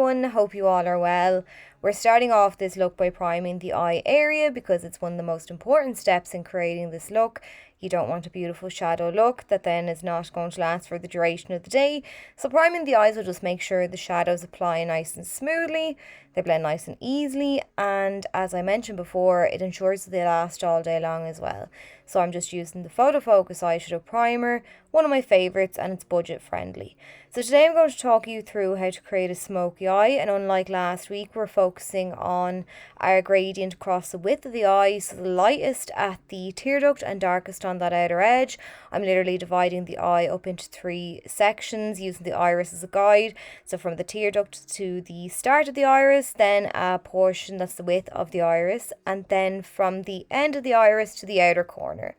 everyone, hope you all are well. We're starting off this look by priming the eye area because it's one of the most important steps in creating this look. You don't want a beautiful shadow look that then is not going to last for the duration of the day. So priming the eyes will just make sure the shadows apply nice and smoothly, they blend nice and easily, and as I mentioned before, it ensures that they last all day long as well. So I'm just using the Photo Focus eyeshadow primer, one of my favourites, and it's budget friendly. So today I'm going to talk you through how to create a smoky eye, and unlike last week, we're focusing on our gradient across the width of the eye, so the lightest at the tear duct and darkest on that outer edge. I'm literally dividing the eye up into 3 sections using the iris as a guide. So from the tear duct to the start of the iris, then a portion that's the width of the iris, and then from the end of the iris to the outer corner.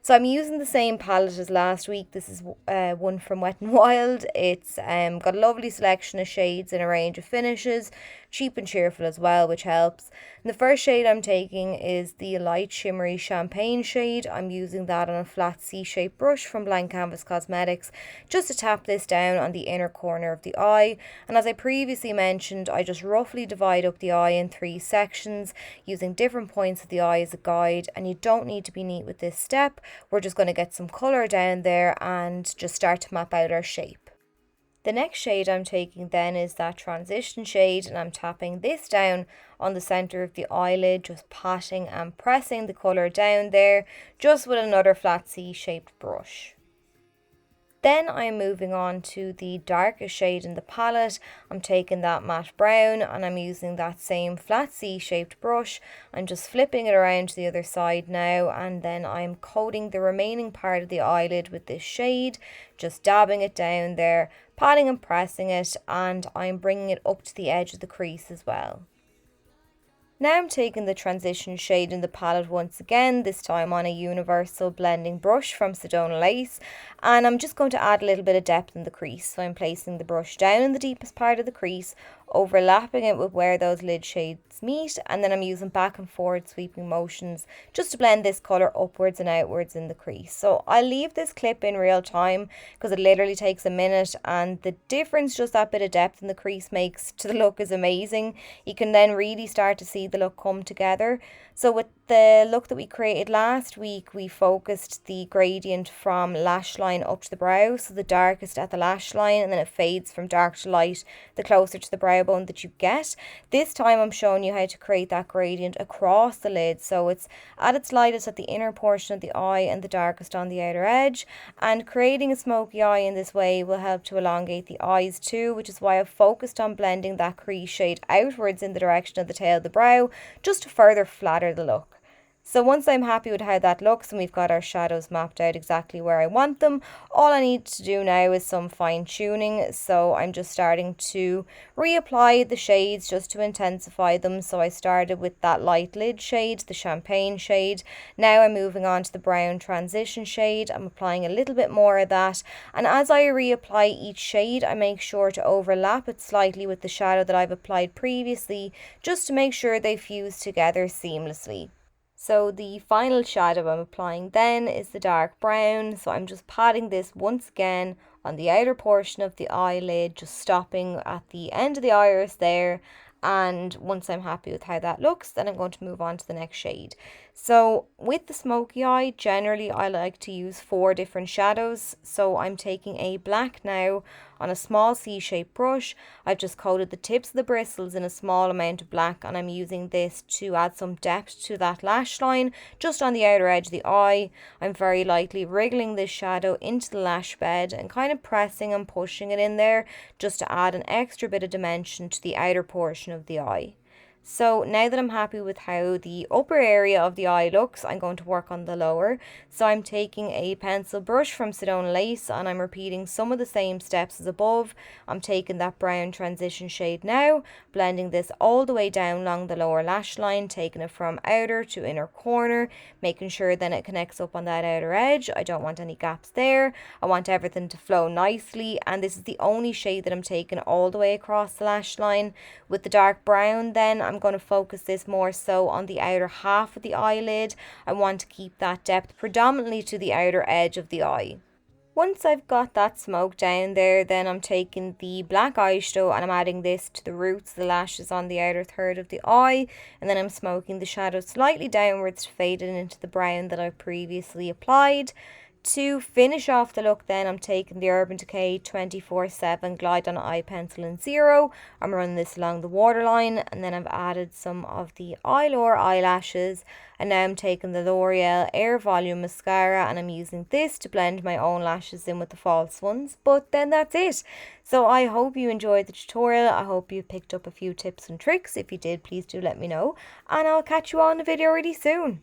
So I'm using the same palette as last week. This is one from Wet n Wild. It's got a lovely selection of shades and a range of finishes, cheap and cheerful as well, which helps. And the first shade I'm taking is the light shimmery champagne shade. I'm using that on a flat C-shaped brush from Blank Canvas Cosmetics just to tap this down on the inner corner of the eye. And as I previously mentioned, I just roughly divide up the eye in 3 sections using different points of the eye as a guide, and you don't need to be neat with this step. We're just going to get some colour down there and just start to map out our shape. The next shade I'm taking then is that transition shade, and I'm tapping this down on the centre of the eyelid, just patting and pressing the colour down there, just with another flat C-shaped brush. Then I'm moving on to the darkest shade in the palette. I'm taking that matte brown and I'm using that same flat C-shaped brush. I'm just flipping it around to the other side now, and then I'm coating the remaining part of the eyelid with this shade, just dabbing it down there, patting and pressing it, and I'm bringing it up to the edge of the crease as well. Now I'm taking the transition shade in the palette once again, this time on a universal blending brush from Sedona Lace, and I'm just going to add a little bit of depth in the crease. So I'm placing the brush down in the deepest part of the crease, overlapping it with where those lid shades meet, and then I'm using back and forward sweeping motions just to blend this colour upwards and outwards in the crease. So I'll leave this clip in real time because it literally takes a minute, and the difference just that bit of depth in the crease makes to the look is amazing. You can then really start to see the look come together. So with the look that we created last week, we focused the gradient from lash line up to the brow, so the darkest at the lash line, and then it fades from dark to light the closer to the brow bone that you get. This time I'm showing you how to create that gradient across the lid, so it's at its lightest at the inner portion of the eye and the darkest on the outer edge. And creating a smoky eye in this way will help to elongate the eyes too, which is why I've focused on blending that crease shade outwards in the direction of the tail of the brow, just to further flatter the look. So once I'm happy with how that looks and we've got our shadows mapped out exactly where I want them, all I need to do now is some fine tuning. So I'm just starting to reapply the shades just to intensify them. So I started with that light lid shade, the champagne shade. Now I'm moving on to the brown transition shade. I'm applying a little bit more of that. And as I reapply each shade, I make sure to overlap it slightly with the shadow that I've applied previously, just to make sure they fuse together seamlessly. So the final shadow I'm applying then is the dark brown. So I'm just patting this once again on the outer portion of the eyelid, just stopping at the end of the iris there. And once I'm happy with how that looks, then I'm going to move on to the next shade. So with the smoky eye, generally I like to use 4 different shadows. So I'm taking a black now on a small C-shaped brush. I've just coated the tips of the bristles in a small amount of black, and I'm using this to add some depth to that lash line just on the outer edge of the eye. I'm very lightly wriggling this shadow into the lash bed and kind of pressing and pushing it in there just to add an extra bit of dimension to the outer portion of the eye. So now that I'm happy with how the upper area of the eye looks, I'm going to work on the lower. So I'm taking a pencil brush from Sedona Lace and I'm repeating some of the same steps as above. I'm taking that brown transition shade now, blending this all the way down along the lower lash line, taking it from outer to inner corner, making sure then it connects up on that outer edge. I don't want any gaps there. I want everything to flow nicely, and this is the only shade that I'm taking all the way across the lash line. With the dark brown then, I'm going to focus this more so on the outer half of the eyelid. I want to keep that depth predominantly to the outer edge of the eye. Once I've got that smoke down there, then I'm taking the black eyeshadow and I'm adding this to the roots, the lashes on the outer third of the eye, and then I'm smoking the shadow slightly downwards to fade it into the brown that I previously applied. To finish off the look then, I'm taking the Urban Decay 24/7 Glide on Eye Pencil in 0. I'm running this along the waterline, and then I've added some of the Eyelure eyelashes, and now I'm taking the L'Oreal Air Volume Mascara and I'm using this to blend my own lashes in with the false ones. But then that's it. So I hope you enjoyed the tutorial. I hope you picked up a few tips and tricks. If you did, please do let me know, and I'll catch you all in a video really soon.